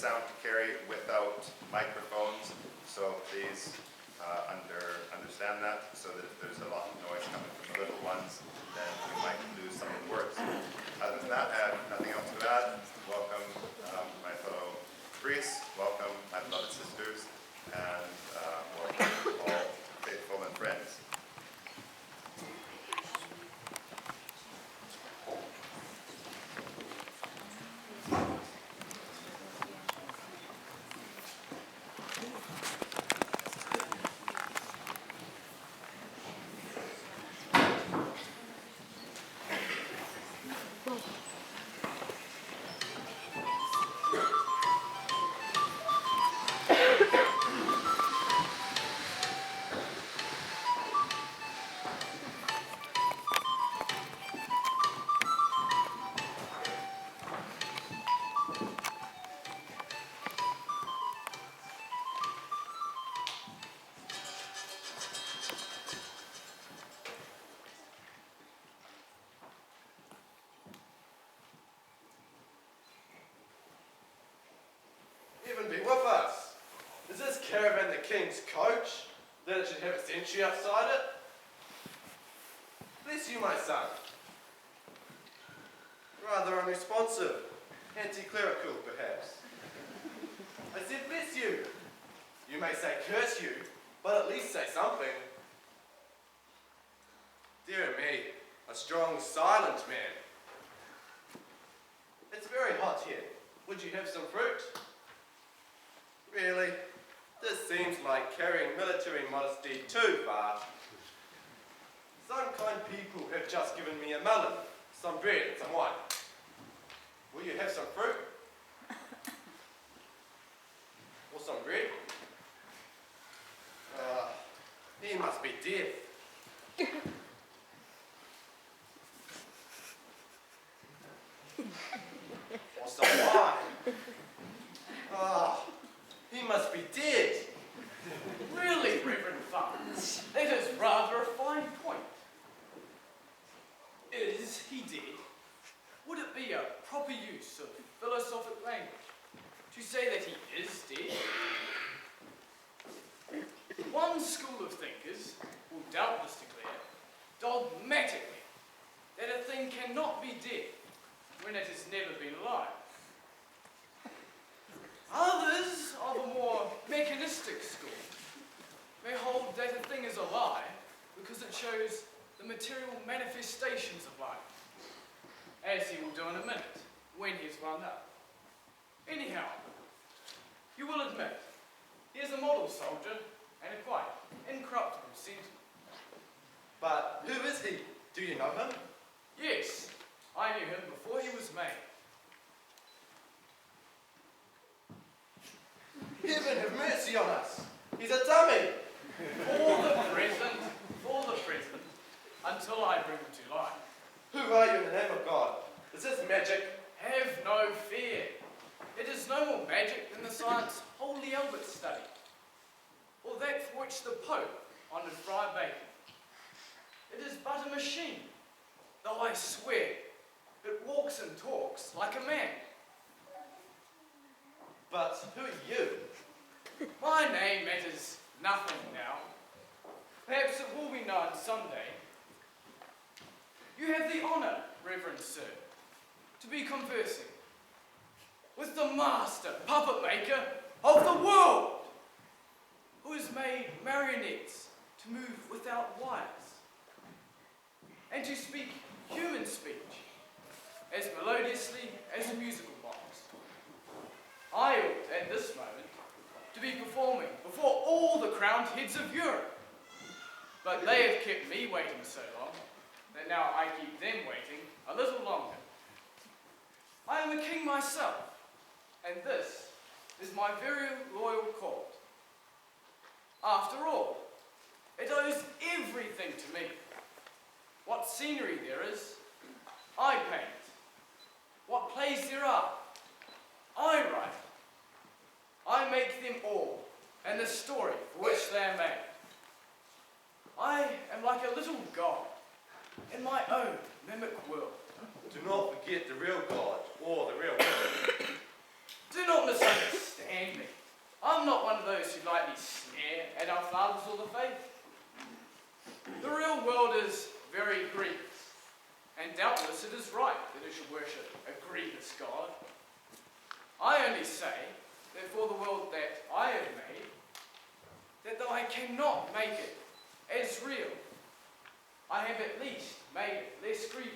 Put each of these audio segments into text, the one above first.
sound to carry without microphones, so please understand that, so that if there's a lot of noise coming from the little ones, then we might lose some of the words. Other than that, I have nothing else to add. Welcome my fellow priests, welcome my beloved sisters, and welcome all faithful and friends. Be with us. Is this caravan the king's coach, that it should have a sentry outside it? Bless you, my son. Rather unresponsive, anti-clerical, perhaps. I said bless you. You may say curse you, but at least say something. Dear me, a strong, silent man. It's very hot here. Would you have some fruit? Really? This seems like carrying military modesty too far. Some kind people have just given me a melon, some bread and some wine. Will you have some fruit? Or some bread? He must be deaf. Or some wine. He must be dead. Really, Reverend Father, that is rather a fine point. Is he dead? Would it be a proper use of philosophic language to say that he is dead? One school of thinkers will doubtless declare dogmatically that a thing cannot be dead when it has never been alive. Others of a more mechanistic school may hold that a thing is alive because it shows the material manifestations of life, as he will do in a minute when he is wound up. Anyhow, you will admit he is a model soldier and a quite incorruptible sentinel. But who is he? Do you know him? Yes, I knew him before he was made. Heaven have mercy on us. He's a dummy. For the present, until I bring him to life. Who are you in the name of God? Is this magic? Have no fear. It is no more magic than the science Holy Albert studied, or that for which the Pope honoured Friar Bacon. It is but a machine, though I swear it walks and talks like a man. But who are you? My name matters nothing now. Perhaps it will be known someday. You have the honour, Reverend Sir, to be conversing with the master puppet maker of the world, who has made marionettes to move without wires, and to speak human speech as melodiously as a musical box. I ought, at this moment, to be performing before all the crowned heads of Europe. But they have kept me waiting so long, that now I keep them waiting a little longer. I am a king myself, and this is my very loyal court. After all, it owes everything to me. What scenery there is, I paint. What plays there are, I write. I make them all, and the story for which they are made. I am like a little god in my own mimic world. Do not forget the real God or the real world. Do not misunderstand. understand me. I'm not one of those who lightly sneer at our fathers or the faith. The real world is very grievous, and doubtless it is right that it should worship a grievous God. I only say that for the world that I have made, that though I cannot make it as real, I have at least made it less grievous.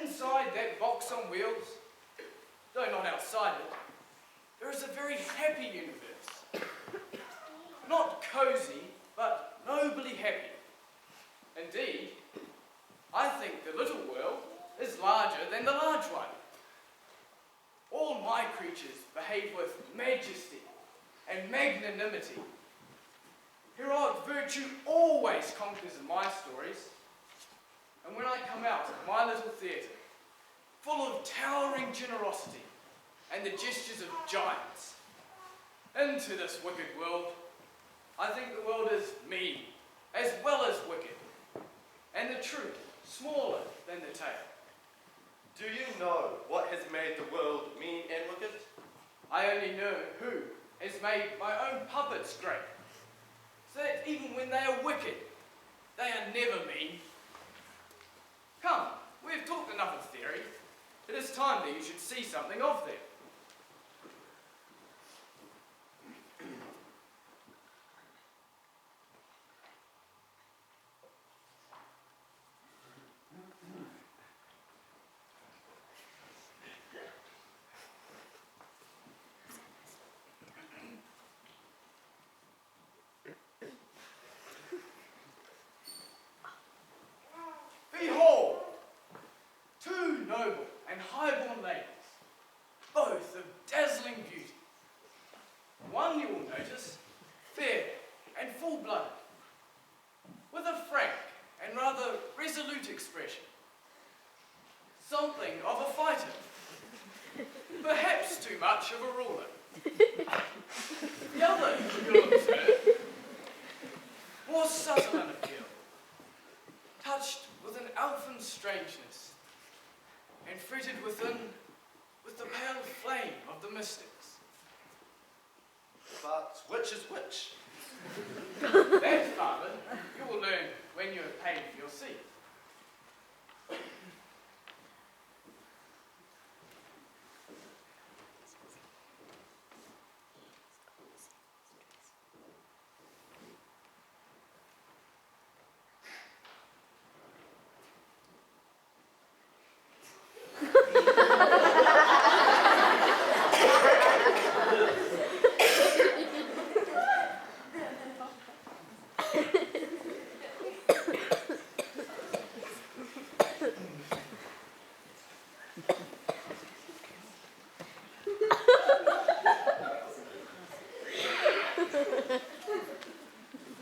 Inside that box on wheels, though not outside it, there is a very happy universe. Not cozy, but nobly happy. Indeed, I think the little world is larger than the large one. All my creatures behave with majesty and magnanimity. Heroic virtue always conquers in my stories. And when I come out of my little theatre, full of towering generosity and the gestures of giants, into this wicked world, I think the world is mean as well as wicked, and the truth smaller than the tale. Do you know what has made the world mean and wicked? I only know who has made my own puppets great, so that even when they are wicked, they are never mean. Come, we have talked enough of theory. It is time that you should see something of them. Behold, two noble and high-born ladies, both of dazzling beauty. One, you will notice, fair and full-blooded, with a frank and rather resolute expression. Something of a fighter, perhaps too much of a ruler. The other, you'll observe, more subtle in appeal, touched with an elfin strangeness, and fretted within with the pale flame of the mystics. But which is which? That, Father, you will learn when you have paid for your seat.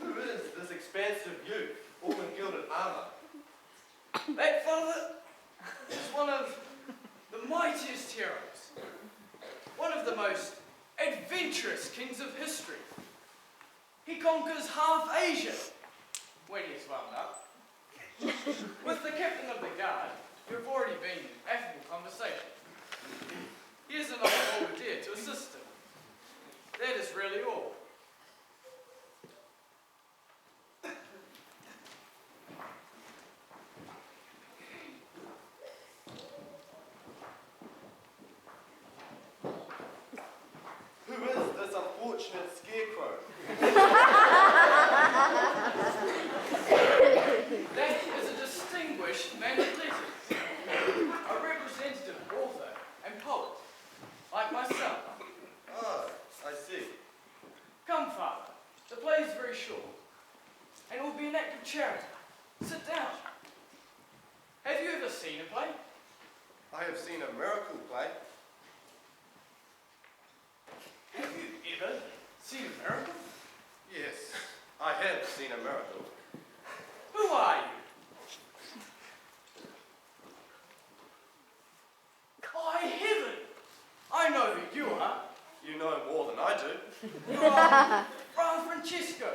Who is this expansive youth, all in gilded armour? That, Father, is one of the mightiest heroes, one of the most adventurous kings of history. He conquers half Asia when he is wound up. With the captain of the guard, you have already been in affable conversation. He is another halberdier to assist him. That is really all. Who is this unfortunate scarecrow? That is a distinguished man of letters, a representative author and poet, like myself. Ah, I see. Come, Father, the play is very short, and it will be an act of charity. Sit down. Have you ever seen a play? I have seen a miracle play. Have you ever seen a miracle? Yes, I have seen a miracle. Who are you? By heaven! I know who you are. You know more than I do. You are Fra Francesco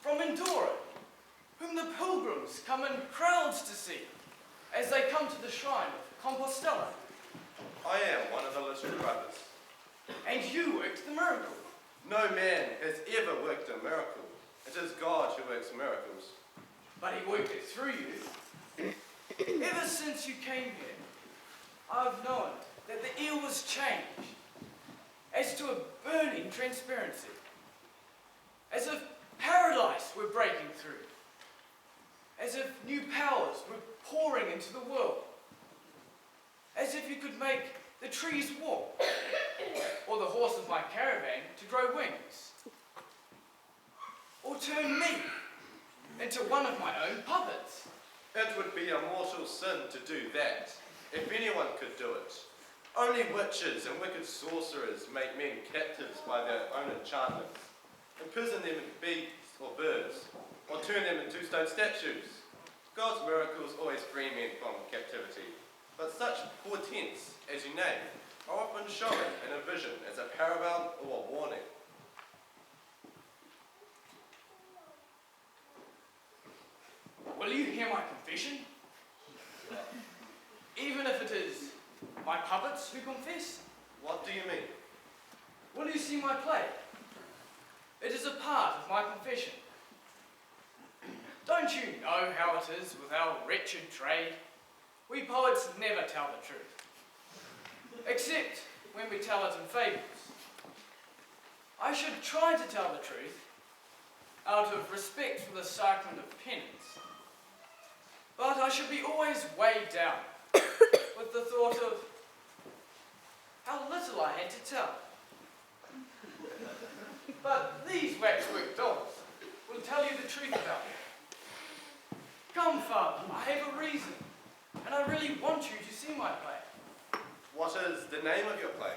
from Mindoro, whom the pilgrims come in crowds to see as they come to the shrine of Compostela. I am one of the little brothers. And No man has ever worked a miracle. It is God who works miracles. But he worked it through you. Ever since you came here, I've known that the eel was changed as to a burning transparency, as if paradise were breaking through, as if new powers were pouring into the world, as if you could make the trees walk, or the horse of my caravan to grow wings, or turn me into one of my own puppets. It would be a mortal sin to do that, if anyone could do it. Only witches and wicked sorcerers make men captives by their own enchantments, imprison them in beasts or birds, or turn them into stone statues. God's miracles always free men from captivity, but such portents, as you name, are often shown in a vision as a parable or a warning. Will you hear my confession? Even if it is my puppets who confess? What do you mean? Will you see my play? It is a part of my confession. Don't you know how it is with our wretched trade? We poets never tell the truth, except when we tell it in fables. I should try to tell the truth out of respect for the sacrament of penance, but I should be always weighed down with the thought of how little I had to tell. But these waxwork dolls will tell you the truth about me. Come, Father, I have a reason, and I really want you to see my play. What is the name of your play?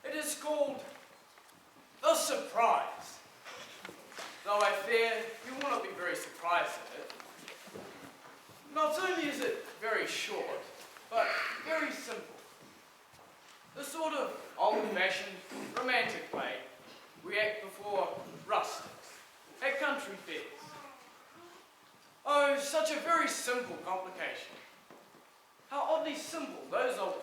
It is called The Surprise. Though I fear you will not be very surprised at it. Not only is it very short, but very simple. The sort of old-fashioned, romantic play we act before rustics at country fairs. Oh, such a very simple complication. How oddly simple those old